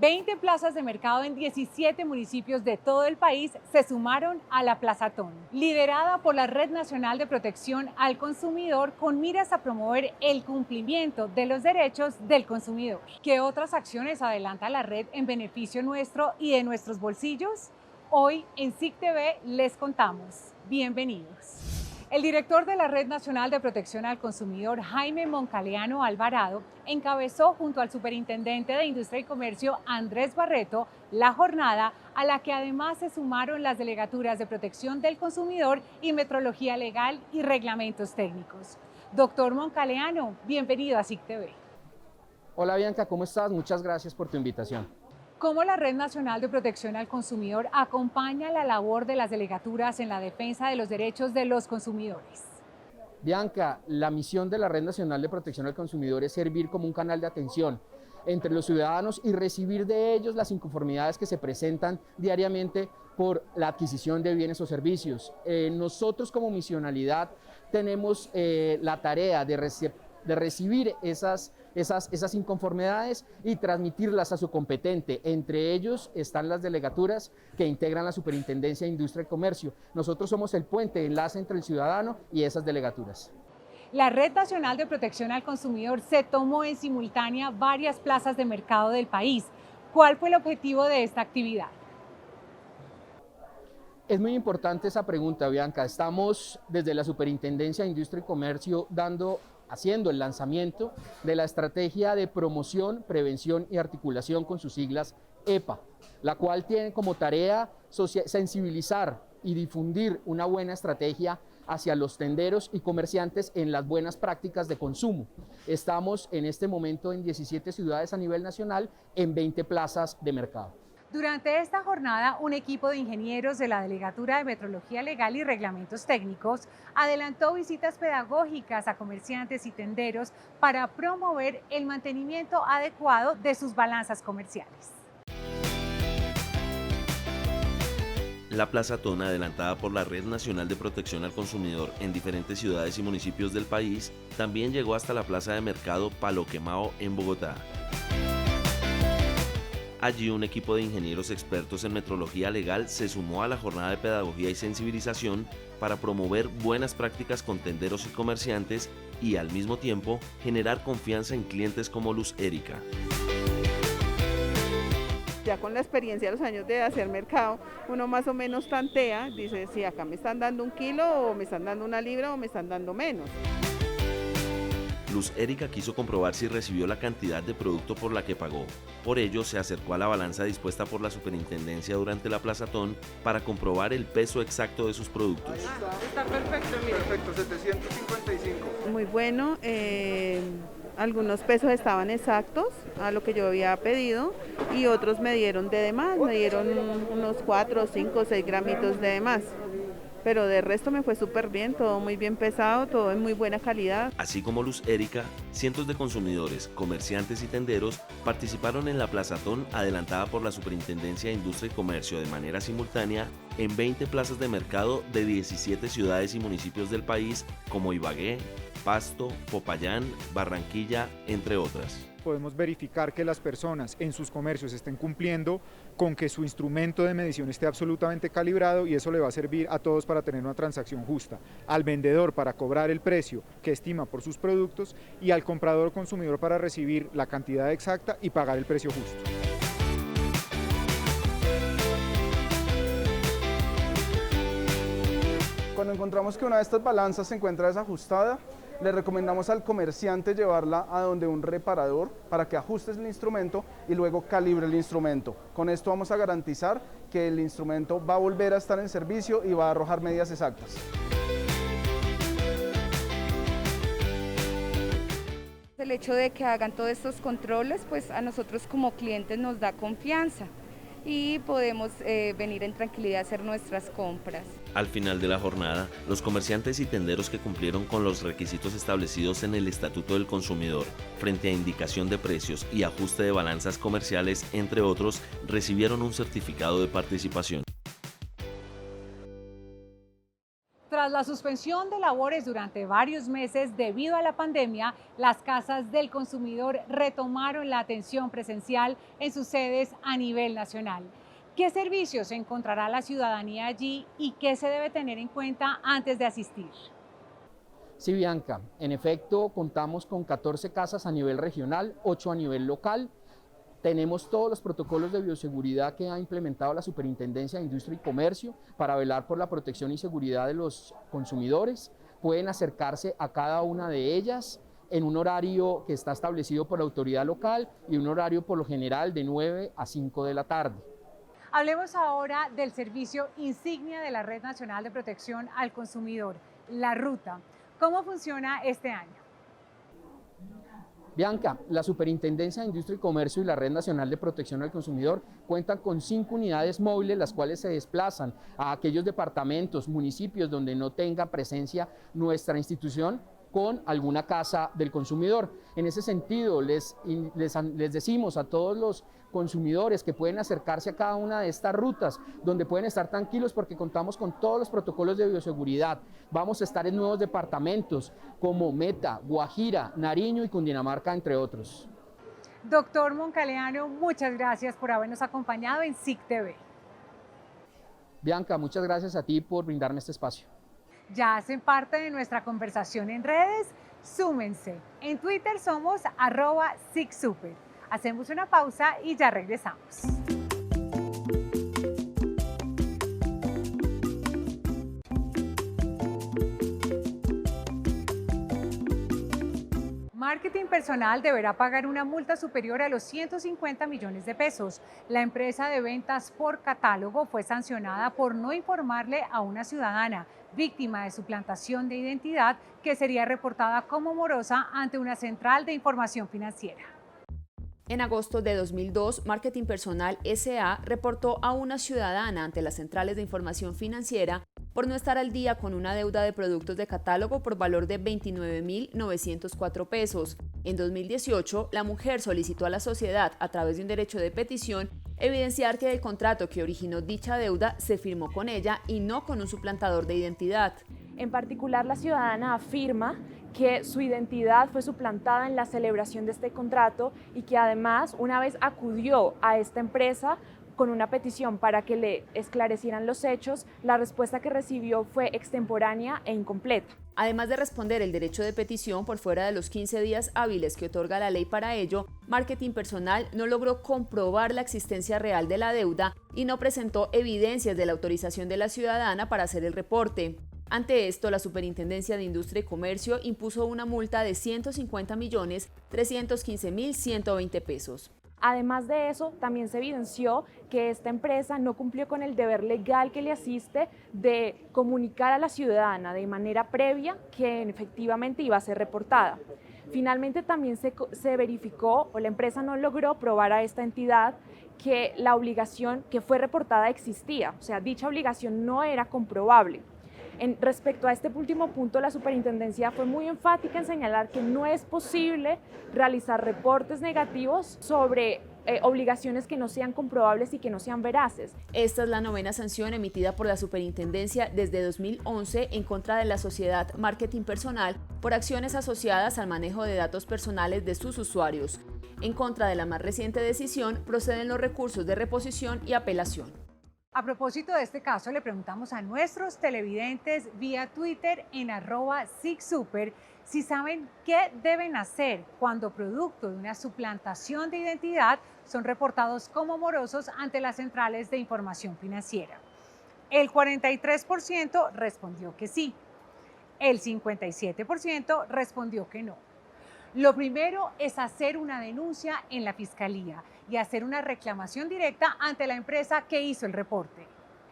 20 plazas de mercado en 17 municipios de todo el país se sumaron a la Plazatón, liderada por la Red Nacional de Protección al Consumidor con miras a promover el cumplimiento de los derechos del consumidor. ¿Qué otras acciones adelanta la red en beneficio nuestro y de nuestros bolsillos? Hoy en SIC TV les contamos. Bienvenidos. El director de la Red Nacional de Protección al Consumidor, Jaime Moncaleano Alvarado, encabezó junto al superintendente de Industria y Comercio, Andrés Barreto, la jornada a la que además se sumaron las delegaturas de Protección del Consumidor y Metrología Legal y Reglamentos Técnicos. Doctor Moncaleano, bienvenido a SIC TV. Hola Bianca, ¿cómo estás? Muchas gracias por tu invitación. ¿Cómo la Red Nacional de Protección al Consumidor acompaña la labor de las delegaturas en la defensa de los derechos de los consumidores? Bianca, la misión de la Red Nacional de Protección al Consumidor es servir como un canal de atención entre los ciudadanos y recibir de ellos las inconformidades que se presentan diariamente por la adquisición de bienes o servicios. Nosotros como misionalidad tenemos la tarea de recibir esas inconformidades y transmitirlas a su competente. Entre ellos están las delegaturas que integran la Superintendencia de Industria y Comercio. Nosotros somos el puente de enlace entre el ciudadano y esas delegaturas. La Red Nacional de Protección al Consumidor se tomó en simultánea varias plazas de mercado del país. ¿Cuál fue el objetivo de esta actividad? Es muy importante esa pregunta, Bianca. Estamos desde la Superintendencia de Industria y Comercio haciendo el lanzamiento de la Estrategia de Promoción, Prevención y Articulación, con sus siglas EPA, la cual tiene como tarea sensibilizar y difundir una buena estrategia hacia los tenderos y comerciantes en las buenas prácticas de consumo. Estamos en este momento en 17 ciudades a nivel nacional, en 20 plazas de mercado. Durante esta jornada, un equipo de ingenieros de la Delegatura de Metrología Legal y Reglamentos Técnicos adelantó visitas pedagógicas a comerciantes y tenderos para promover el mantenimiento adecuado de sus balanzas comerciales. La Plazatón, adelantada por la Red Nacional de Protección al Consumidor en diferentes ciudades y municipios del país, también llegó hasta la Plaza de Mercado Palo Quemao en Bogotá. Allí un equipo de ingenieros expertos en metrología legal se sumó a la jornada de pedagogía y sensibilización para promover buenas prácticas con tenderos y comerciantes y al mismo tiempo generar confianza en clientes como Luz Erika. Ya con la experiencia de los años de hacer mercado, uno más o menos tantea, dice si acá me están dando 1 kilo o me están dando 1 libra o me están dando menos. Luz Erika quiso comprobar si recibió la cantidad de producto por la que pagó. Por ello, se acercó a la balanza dispuesta por la superintendencia durante la Plazatón para comprobar el peso exacto de sus productos. Está perfecto, mira. Perfecto, 755. Muy bueno, algunos pesos estaban exactos a lo que yo había pedido y otros me dieron de más, me dieron unos 4, 5, 6 gramitos de más. Pero de resto me fue súper bien, todo muy bien pesado, todo en muy buena calidad. Así como Luz Erika, cientos de consumidores, comerciantes y tenderos participaron en la Plazatón adelantada por la Superintendencia de Industria y Comercio de manera simultánea en 20 plazas de mercado de 17 ciudades y municipios del país como Ibagué, Pasto, Popayán, Barranquilla, entre otras. Podemos verificar que las personas en sus comercios estén cumpliendo con que su instrumento de medición esté absolutamente calibrado y eso le va a servir a todos para tener una transacción justa, al vendedor para cobrar el precio que estima por sus productos y al comprador o consumidor para recibir la cantidad exacta y pagar el precio justo. Cuando encontramos que una de estas balanzas se encuentra desajustada, le recomendamos al comerciante llevarla a donde un reparador para que ajuste el instrumento y luego calibre el instrumento. Con esto vamos a garantizar que el instrumento va a volver a estar en servicio y va a arrojar medidas exactas. El hecho de que hagan todos estos controles, pues a nosotros como clientes nos da confianza y podemos venir en tranquilidad a hacer nuestras compras. Al final de la jornada, los comerciantes y tenderos que cumplieron con los requisitos establecidos en el Estatuto del Consumidor, frente a indicación de precios y ajuste de balanzas comerciales, entre otros, recibieron un certificado de participación. Tras la suspensión de labores durante varios meses debido a la pandemia, las casas del consumidor retomaron la atención presencial en sus sedes a nivel nacional. ¿Qué servicios encontrará la ciudadanía allí y qué se debe tener en cuenta antes de asistir? Sí, Bianca, en efecto contamos con 14 casas a nivel regional, 8 a nivel local. Tenemos todos los protocolos de bioseguridad que ha implementado la Superintendencia de Industria y Comercio para velar por la protección y seguridad de los consumidores. Pueden acercarse a cada una de ellas en un horario que está establecido por la autoridad local y un horario por lo general de 9 a 5 de la tarde. Hablemos ahora del servicio insignia de la Red Nacional de Protección al Consumidor, la Ruta. ¿Cómo funciona este año? Bianca, la Superintendencia de Industria y Comercio y la Red Nacional de Protección al Consumidor cuentan con 5 unidades móviles, las cuales se desplazan a aquellos departamentos, municipios donde no tenga presencia nuestra institución con alguna casa del consumidor. En ese sentido, les decimos a todos los consumidores que pueden acercarse a cada una de estas rutas, donde pueden estar tranquilos porque contamos con todos los protocolos de bioseguridad. Vamos a estar en nuevos departamentos como Meta, Guajira, Nariño y Cundinamarca, entre otros. Doctor Moncaleano, muchas gracias por habernos acompañado en SIC TV. Bianca, muchas gracias a ti por brindarme este espacio. Ya hacen parte de nuestra conversación en redes, súmense. En Twitter somos @SICSuper. Hacemos una pausa y ya regresamos. Marketing Personal deberá pagar una multa superior a los 150 millones de pesos. La empresa de ventas por catálogo fue sancionada por no informarle a una ciudadana víctima de suplantación de identidad que sería reportada como morosa ante una central de información financiera. En agosto de 2002, Marketing Personal S.A. reportó a una ciudadana ante las centrales de información financiera por no estar al día con una deuda de productos de catálogo por valor de 29.904 pesos. En 2018, la mujer solicitó a la sociedad, a través de un derecho de petición, evidenciar que el contrato que originó dicha deuda se firmó con ella y no con un suplantador de identidad. En particular, la ciudadana afirma que su identidad fue suplantada en la celebración de este contrato y que además, una vez acudió a esta empresa con una petición para que le esclarecieran los hechos, la respuesta que recibió fue extemporánea e incompleta. Además de responder el derecho de petición por fuera de los 15 días hábiles que otorga la ley para ello, Marketing Personal no logró comprobar la existencia real de la deuda y no presentó evidencias de la autorización de la ciudadana para hacer el reporte. Ante esto, la Superintendencia de Industria y Comercio impuso una multa de 150.315.120 pesos. Además de eso, también se evidenció que esta empresa no cumplió con el deber legal que le asiste de comunicar a la ciudadana de manera previa que efectivamente iba a ser reportada. Finalmente también se verificó, o la empresa no logró probar a esta entidad que la obligación que fue reportada existía, o sea, dicha obligación no era comprobable. Respecto a este último punto, la Superintendencia fue muy enfática en señalar que no es posible realizar reportes negativos sobre obligaciones que no sean comprobables y que no sean veraces. Esta es la 9ª sanción emitida por la Superintendencia desde 2011 en contra de la sociedad Marketing Personal por acciones asociadas al manejo de datos personales de sus usuarios. En contra de la más reciente decisión proceden los recursos de reposición y apelación. A propósito de este caso, le preguntamos a nuestros televidentes vía Twitter en @SICSuper si saben qué deben hacer cuando producto de una suplantación de identidad son reportados como morosos ante las centrales de información financiera. El 43% respondió que sí, el 57% respondió que no. Lo primero es hacer una denuncia en la Fiscalía y hacer una reclamación directa ante la empresa que hizo el reporte.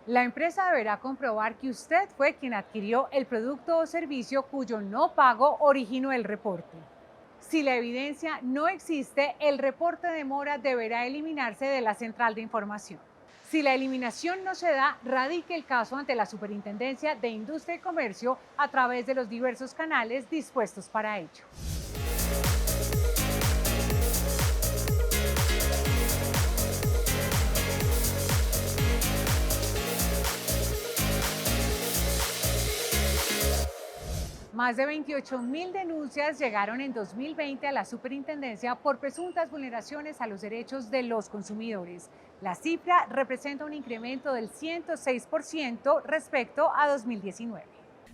La empresa deberá comprobar que usted fue quien adquirió el producto o servicio cuyo no pago originó el reporte. Si la evidencia no existe, el reporte de mora deberá eliminarse de la central de información. Si la eliminación no se da, radique el caso ante la Superintendencia de Industria y Comercio a través de los diversos canales dispuestos para ello. Más de 28.000 denuncias llegaron en 2020 a la superintendencia por presuntas vulneraciones a los derechos de los consumidores. La cifra representa un incremento del 106% respecto a 2019.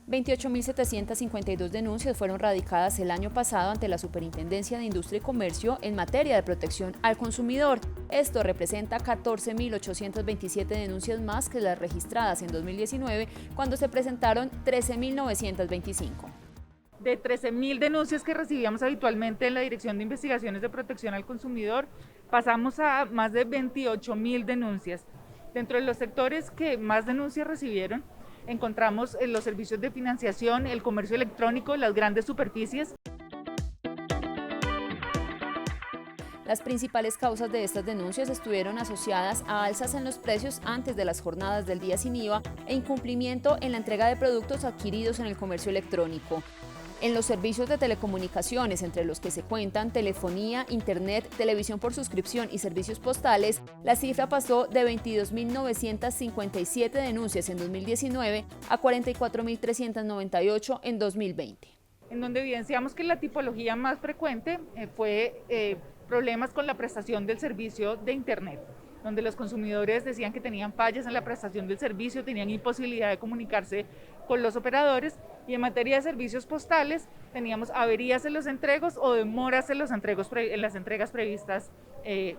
28.752 denuncias fueron radicadas el año pasado ante la Superintendencia de Industria y Comercio en materia de protección al consumidor. Esto representa 14.827 denuncias más que las registradas en 2019, cuando se presentaron 13.925. De 13.000 denuncias que recibíamos habitualmente en la Dirección de Investigaciones de Protección al Consumidor, pasamos a más de 28.000 denuncias. Dentro de los sectores que más denuncias recibieron, encontramos los servicios de financiación, el comercio electrónico, las grandes superficies. Las principales causas de estas denuncias estuvieron asociadas a alzas en los precios antes de las jornadas del día sin IVA e incumplimiento en la entrega de productos adquiridos en el comercio electrónico. En los servicios de telecomunicaciones, entre los que se cuentan telefonía, internet, televisión por suscripción y servicios postales, la cifra pasó de 22.957 denuncias en 2019 a 44.398 en 2020. En donde evidenciamos que la tipología más frecuente fue problemas con la prestación del servicio de internet, donde los consumidores decían que tenían fallas en la prestación del servicio, tenían imposibilidad de comunicarse con los operadores, y en materia de servicios postales teníamos averías en los entregos o demoras en las entregas previstas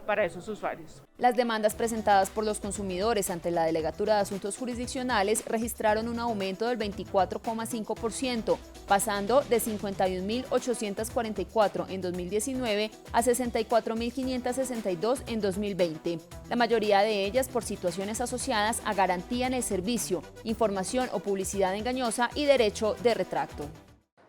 para esos usuarios. Las demandas presentadas por los consumidores ante la Delegatura de Asuntos Jurisdiccionales registraron un aumento del 24,5%, pasando de 51.844 en 2019 a 64.562 en 2020. La mayoría de ellas por situaciones asociadas a garantía en el servicio, información o publicidad engañosa y derecho de retracto.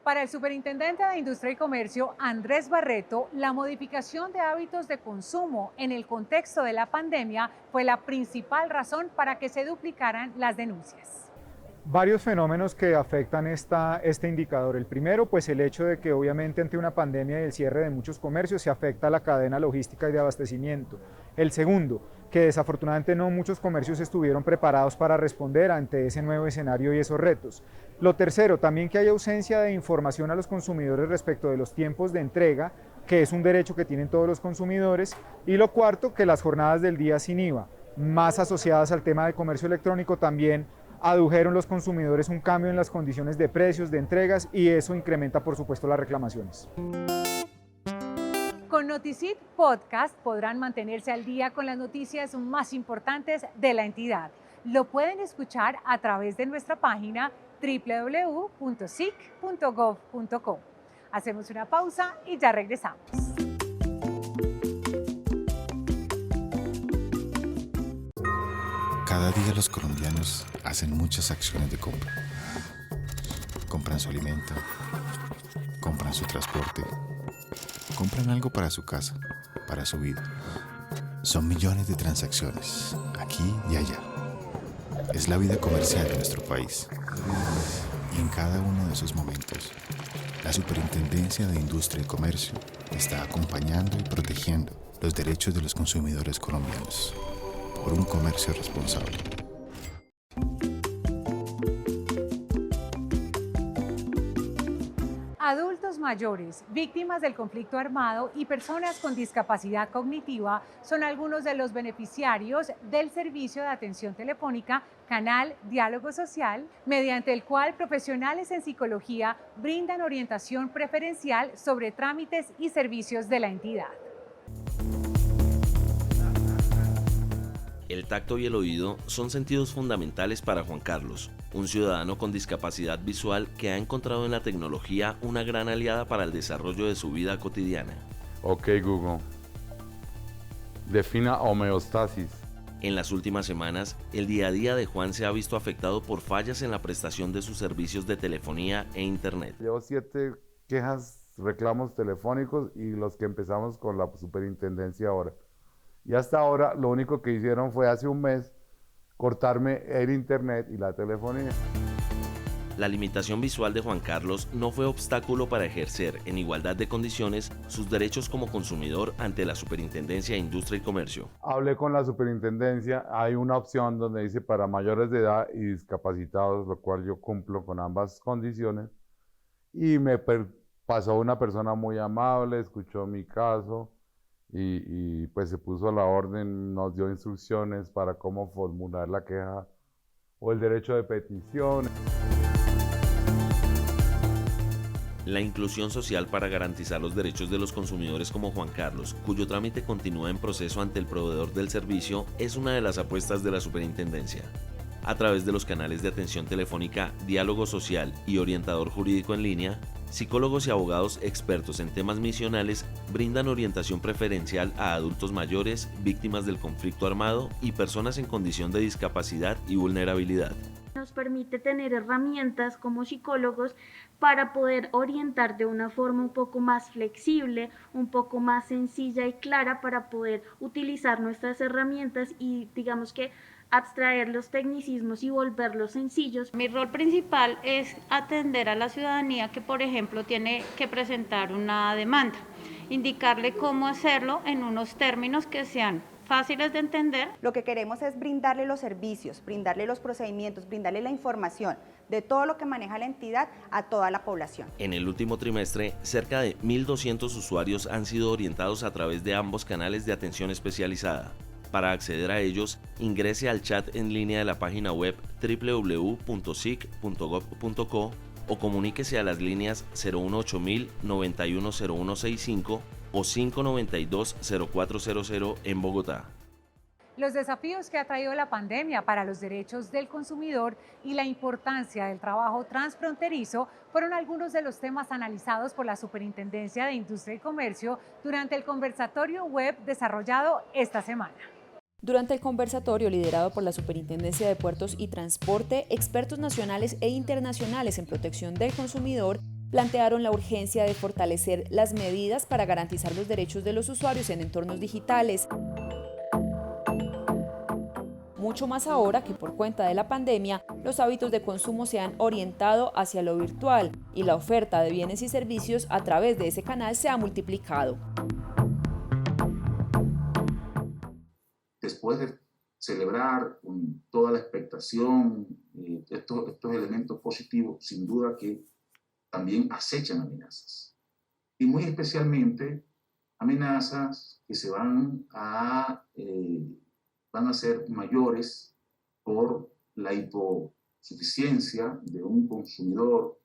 Para el superintendente de Industria y Comercio, Andrés Barreto, la modificación de hábitos de consumo en el contexto de la pandemia fue la principal razón para que se duplicaran las denuncias. Varios fenómenos que afectan este indicador. El primero, pues el hecho de que obviamente ante una pandemia y el cierre de muchos comercios se afecta la cadena logística y de abastecimiento. El segundo, que desafortunadamente no muchos comercios estuvieron preparados para responder ante ese nuevo escenario y esos retos. Lo tercero, también que hay ausencia de información a los consumidores respecto de los tiempos de entrega, que es un derecho que tienen todos los consumidores. Y lo cuarto, que las jornadas del día sin IVA, más asociadas al tema del comercio electrónico, también adujeron los consumidores un cambio en las condiciones de precios, de entregas, y eso incrementa por supuesto las reclamaciones. Con Noticit Podcast podrán mantenerse al día con las noticias más importantes de la entidad. Lo pueden escuchar a través de nuestra página www.sic.gov.co. Hacemos una pausa y ya regresamos. Cada día los colombianos hacen muchas acciones de compra. Compran su alimento, compran su transporte, compran algo para su casa, para su vida. Son millones de transacciones, aquí y allá. Es la vida comercial de nuestro país. Y en cada uno de esos momentos, la Superintendencia de Industria y Comercio está acompañando y protegiendo los derechos de los consumidores colombianos por un comercio responsable. Adultos mayores, víctimas del conflicto armado y personas con discapacidad cognitiva son algunos de los beneficiarios del servicio de atención telefónica Canal Diálogo Social, mediante el cual profesionales en psicología brindan orientación preferencial sobre trámites y servicios de la entidad. El tacto y el oído son sentidos fundamentales para Juan Carlos, un ciudadano con discapacidad visual que ha encontrado en la tecnología una gran aliada para el desarrollo de su vida cotidiana. Ok, Google. Defina homeostasis. En las últimas semanas, el día a día de Juan se ha visto afectado por fallas en la prestación de sus servicios de telefonía e internet. Llevo 7 quejas, reclamos telefónicos y los que empezamos con la superintendencia ahora. Y hasta ahora lo único que hicieron fue hace un mes cortarme el internet y la telefonía. La limitación visual de Juan Carlos no fue obstáculo para ejercer en igualdad de condiciones sus derechos como consumidor ante la Superintendencia de Industria y Comercio. Hablé con la superintendencia, hay una opción donde dice para mayores de edad y discapacitados, lo cual yo cumplo con ambas condiciones. y pasó una persona muy amable, escuchó mi caso y pues se puso a la orden, nos dio instrucciones para cómo formular la queja o el derecho de petición. La inclusión social para garantizar los derechos de los consumidores como Juan Carlos, cuyo trámite continúa en proceso ante el proveedor del servicio, es una de las apuestas de la Superintendencia. A través de los canales de atención telefónica, diálogo social y orientador jurídico en línea, psicólogos y abogados expertos en temas misionales brindan orientación preferencial a adultos mayores, víctimas del conflicto armado y personas en condición de discapacidad y vulnerabilidad. Nos permite tener herramientas como psicólogos para poder orientar de una forma un poco más flexible, un poco más sencilla y clara para poder utilizar nuestras herramientas y digamos que abstraer los tecnicismos y volverlos sencillos. Mi rol principal es atender a la ciudadanía que, por ejemplo, tiene que presentar una demanda, indicarle cómo hacerlo en unos términos que sean fáciles de entender. Lo que queremos es brindarle los servicios, brindarle los procedimientos, brindarle la información de todo lo que maneja la entidad a toda la población. En el último trimestre, cerca de 1.200 usuarios han sido orientados a través de ambos canales de atención especializada. Para acceder a ellos, ingrese al chat en línea de la página web www.sic.gov.co o comuníquese a las líneas 018.000 910165 o 592-0400 en Bogotá. Los desafíos que ha traído la pandemia para los derechos del consumidor y la importancia del trabajo transfronterizo fueron algunos de los temas analizados por la Superintendencia de Industria y Comercio durante el conversatorio web desarrollado esta semana. Durante el conversatorio liderado por la Superintendencia de Puertos y Transporte, expertos nacionales e internacionales en protección del consumidor plantearon la urgencia de fortalecer las medidas para garantizar los derechos de los usuarios en entornos digitales. Mucho más ahora que por cuenta de la pandemia, los hábitos de consumo se han orientado hacia lo virtual y la oferta de bienes y servicios a través de ese canal se ha multiplicado. Después de celebrar con toda la expectación estos elementos positivos, sin duda que también acechan amenazas. Y muy especialmente amenazas que se van a ser mayores por la hiposuficiencia de un consumidor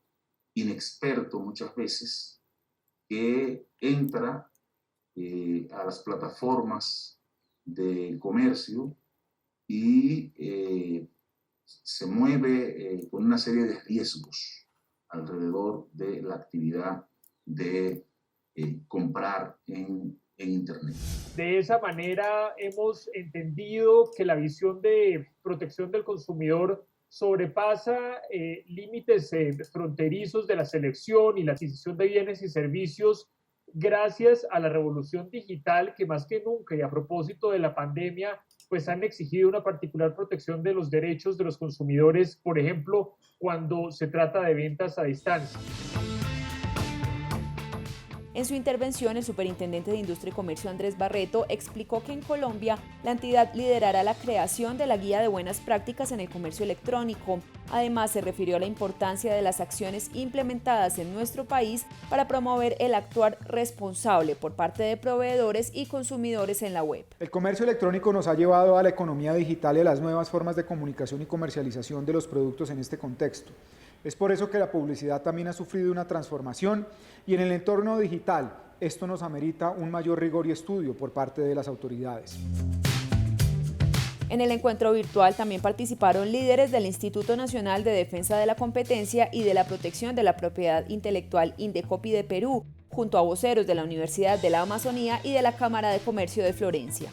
inexperto muchas veces que entra a las plataformas de comercio y se mueve con una serie de riesgos alrededor de la actividad de comprar en Internet. De esa manera hemos entendido que la visión de protección del consumidor sobrepasa límites fronterizos de la selección y la adquisición de bienes y servicios gracias a la revolución digital que más que nunca y a propósito de la pandemia pues han exigido una particular protección de los derechos de los consumidores, por ejemplo, cuando se trata de ventas a distancia. En su intervención, el superintendente de Industria y Comercio Andrés Barreto explicó que en Colombia la entidad liderará la creación de la Guía de Buenas Prácticas en el Comercio Electrónico. Además, se refirió a la importancia de las acciones implementadas en nuestro país para promover el actuar responsable por parte de proveedores y consumidores en la web. El comercio electrónico nos ha llevado a la economía digital y a las nuevas formas de comunicación y comercialización de los productos en este contexto. Es por eso que la publicidad también ha sufrido una transformación y en el entorno digital esto nos amerita un mayor rigor y estudio por parte de las autoridades. En el encuentro virtual también participaron líderes del Instituto Nacional de Defensa de la Competencia y de la Protección de la Propiedad Intelectual Indecopi de Perú, junto a voceros de la Universidad de la Amazonía y de la Cámara de Comercio de Florencia.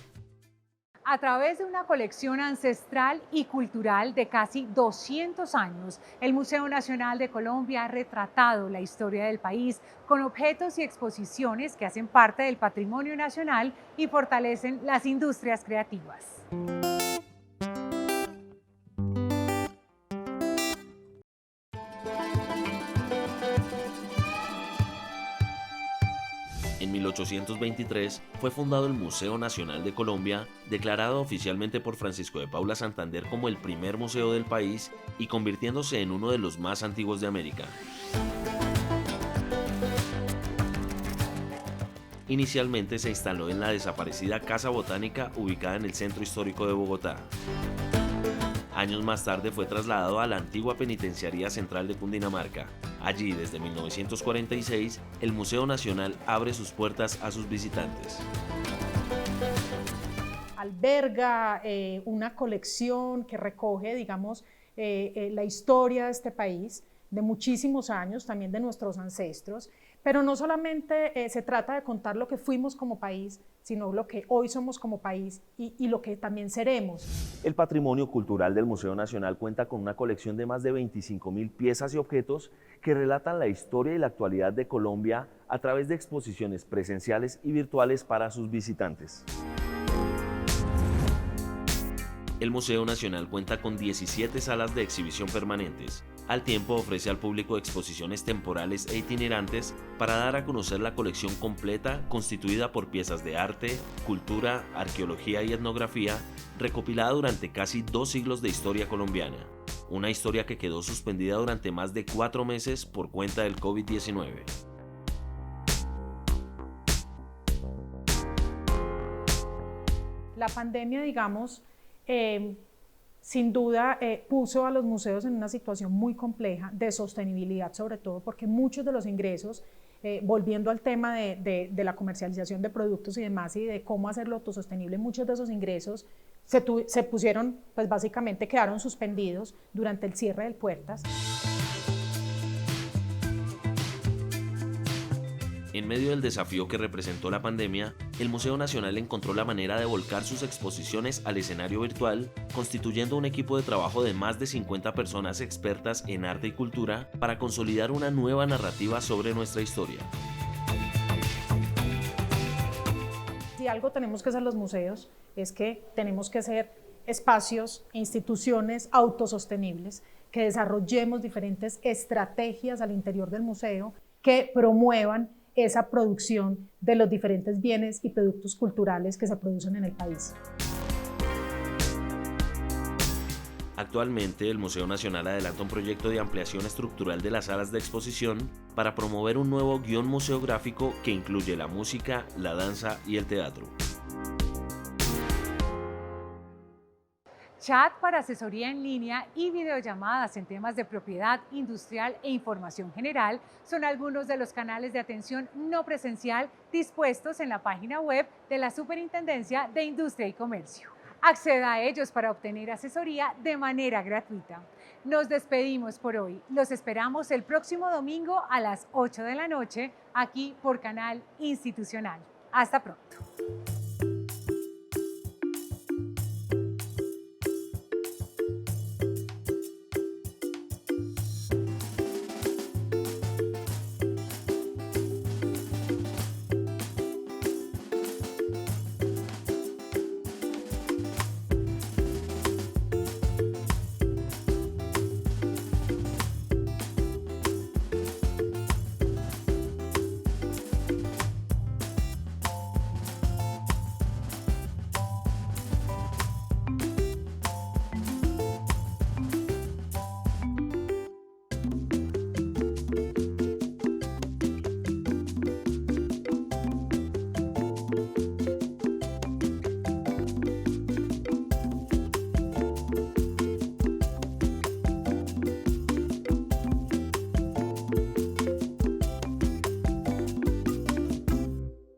A través de una colección ancestral y cultural de casi 200 años, el Museo Nacional de Colombia ha retratado la historia del país con objetos y exposiciones que hacen parte del patrimonio nacional y fortalecen las industrias creativas. En 1823 fue fundado el Museo Nacional de Colombia, declarado oficialmente por Francisco de Paula Santander como el primer museo del país y convirtiéndose en uno de los más antiguos de América. Inicialmente se instaló en la desaparecida Casa Botánica ubicada en el centro histórico de Bogotá. Años más tarde fue trasladado a la antigua Penitenciaría Central de Cundinamarca. Allí, desde 1946, el Museo Nacional abre sus puertas a sus visitantes. Alberga una colección que recoge, digamos, la historia de este país, de muchísimos años, también de nuestros ancestros, pero no solamente se trata de contar lo que fuimos como país, sino lo que hoy somos como país y lo que también seremos. El patrimonio cultural del Museo Nacional cuenta con una colección de más de 25.000 piezas y objetos que relatan la historia y la actualidad de Colombia a través de exposiciones presenciales y virtuales para sus visitantes. El Museo Nacional cuenta con 17 salas de exhibición permanentes. Al tiempo ofrece al público exposiciones temporales e itinerantes para dar a conocer la colección completa constituida por piezas de arte, cultura, arqueología y etnografía recopilada durante casi 2 siglos de historia colombiana. Una historia que quedó suspendida durante más de 4 meses por cuenta del COVID-19. La pandemia, digamos, sin duda puso a los museos en una situación muy compleja de sostenibilidad, sobre todo porque muchos de los ingresos, volviendo al tema de la comercialización de productos y demás y de cómo hacerlo autosostenible, muchos de esos ingresos se pusieron, pues básicamente quedaron suspendidos durante el cierre de puertas. En medio del desafío que representó la pandemia, el Museo Nacional encontró la manera de volcar sus exposiciones al escenario virtual, constituyendo un equipo de trabajo de más de 50 personas expertas en arte y cultura para consolidar una nueva narrativa sobre nuestra historia. Si algo tenemos que hacer los museos es que tenemos que ser espacios e instituciones autosostenibles, que desarrollemos diferentes estrategias al interior del museo que promuevan esa producción de los diferentes bienes y productos culturales que se producen en el país. Actualmente, el Museo Nacional adelanta un proyecto de ampliación estructural de las salas de exposición para promover un nuevo guión museográfico que incluye la música, la danza y el teatro. Chat para asesoría en línea y videollamadas en temas de propiedad industrial e información general son algunos de los canales de atención no presencial dispuestos en la página web de la Superintendencia de Industria y Comercio. Acceda a ellos para obtener asesoría de manera gratuita. Nos despedimos por hoy. Los esperamos el próximo domingo a las 8 de la noche aquí por Canal Institucional. Hasta pronto.